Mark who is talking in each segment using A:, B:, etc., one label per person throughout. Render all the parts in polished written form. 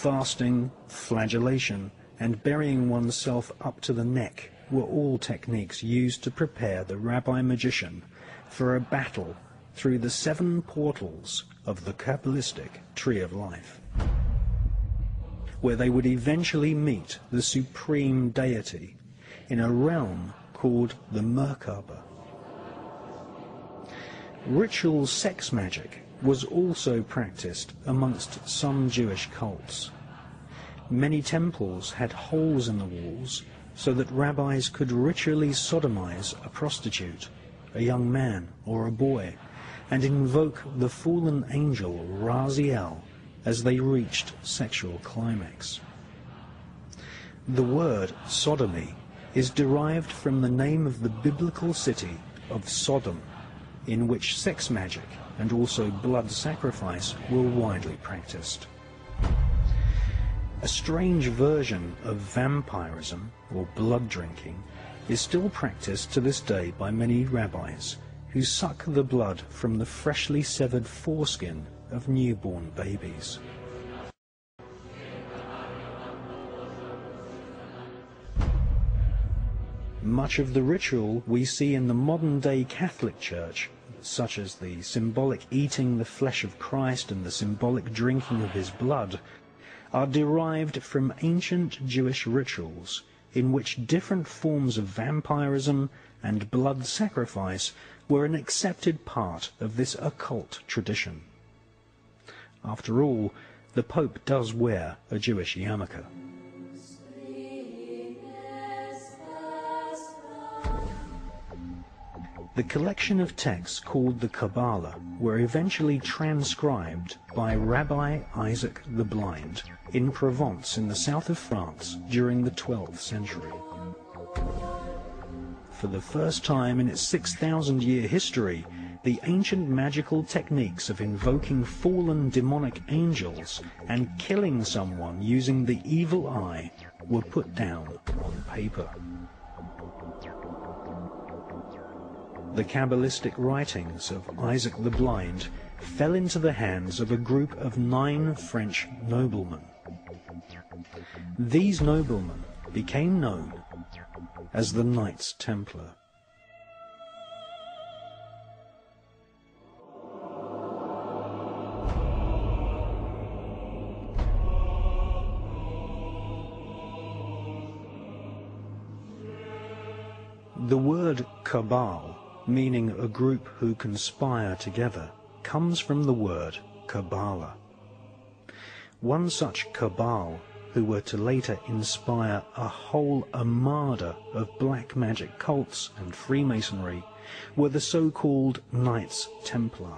A: Fasting, flagellation, and burying oneself up to the neck were all techniques used to prepare the rabbi-magician for a battle through the 7 portals of the Kabbalistic Tree of Life, where they would eventually meet the supreme deity in a realm called the Merkaba. Ritual sex magic was also practiced amongst some Jewish cults. Many temples had holes in the walls so that rabbis could ritually sodomize a prostitute, a young man or a boy, and invoke the fallen angel Raziel as they reached sexual climax. The word sodomy is derived from the name of the biblical city of Sodom, in which sex magic and also blood sacrifice were widely practiced. A strange version of vampirism, or blood drinking, is still practiced to this day by many rabbis who suck the blood from the freshly severed foreskin of newborn babies. Much of the ritual we see in the modern-day Catholic Church, such as the symbolic eating the flesh of Christ and the symbolic drinking of his blood, are derived from ancient Jewish rituals in which different forms of vampirism and blood sacrifice were an accepted part of this occult tradition. After all, the Pope does wear a Jewish yarmulke. The collection of texts called the Kabbalah were eventually transcribed by Rabbi Isaac the Blind in Provence in the south of France during the 12th century. For the first time in its 6,000-year history, the ancient magical techniques of invoking fallen demonic angels and killing someone using the evil eye were put down on paper. The Kabbalistic writings of Isaac the Blind fell into the hands of a group of 9 French noblemen. These noblemen became known as the Knights Templar. The word cabal, meaning a group who conspire together, comes from the word Kabbalah. One such cabal, who were to later inspire a whole armada of black magic cults and Freemasonry, were the so-called Knights Templar.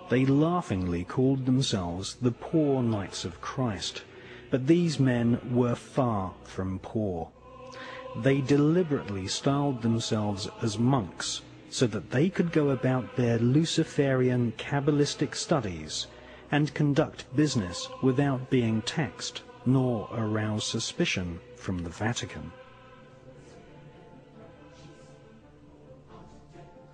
A: They laughingly called themselves the Poor Knights of Christ, but these men were far from poor. They deliberately styled themselves as monks so that they could go about their Luciferian Kabbalistic studies and conduct business without being taxed nor arouse suspicion from the Vatican.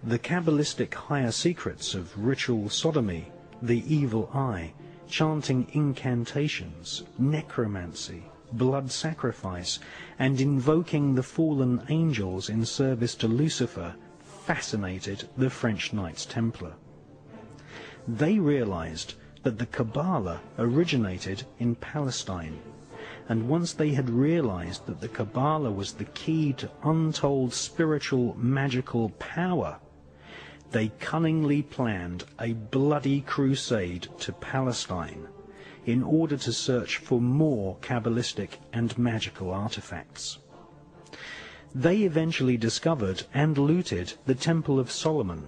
A: The Kabbalistic higher secrets of ritual sodomy, the evil eye, chanting incantations, necromancy, blood sacrifice, and invoking the fallen angels in service to Lucifer fascinated the French Knights Templar. They realized that the Kabbalah originated in Palestine, and once they had realized that the Kabbalah was the key to untold spiritual magical power, they cunningly planned a bloody crusade to Palestine in order to search for more Kabbalistic and magical artifacts. They eventually discovered and looted the Temple of Solomon.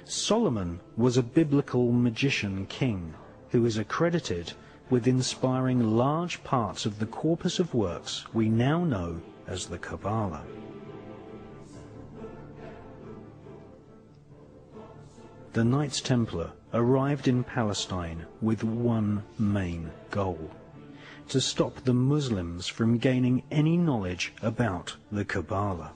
A: Solomon was a biblical magician king who is accredited with inspiring large parts of the corpus of works we now know as the Kabbalah. The Knights Templar arrived in Palestine with one main goal: to stop the Muslims from gaining any knowledge about the Kabbalah.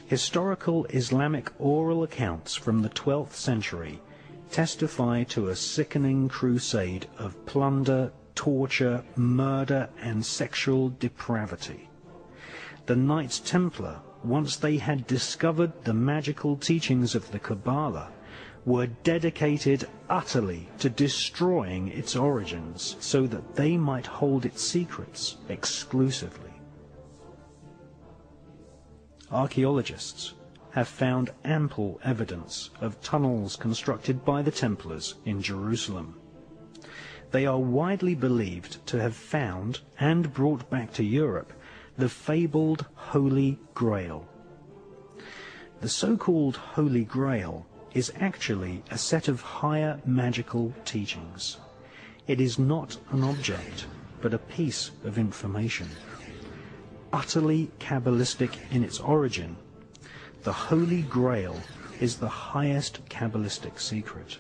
A: Historical Islamic oral accounts from the 12th century testify to a sickening crusade of plunder, torture, murder, and sexual depravity. The Knights Templar, once they had discovered the magical teachings of the Kabbalah, were dedicated utterly to destroying its origins so that they might hold its secrets exclusively. Archaeologists have found ample evidence of tunnels constructed by the Templars in Jerusalem. They are widely believed to have found and brought back to Europe the fabled Holy Grail. The so-called Holy Grail is actually a set of higher magical teachings. It is not an object, but a piece of information. Utterly Kabbalistic in its origin, the Holy Grail is the highest Kabbalistic secret.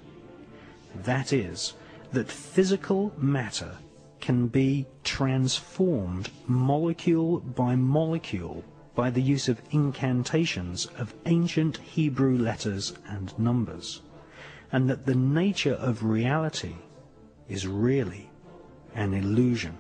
A: That is, that physical matter can be transformed molecule by molecule by the use of incantations of ancient Hebrew letters and numbers, and that the nature of reality is really an illusion.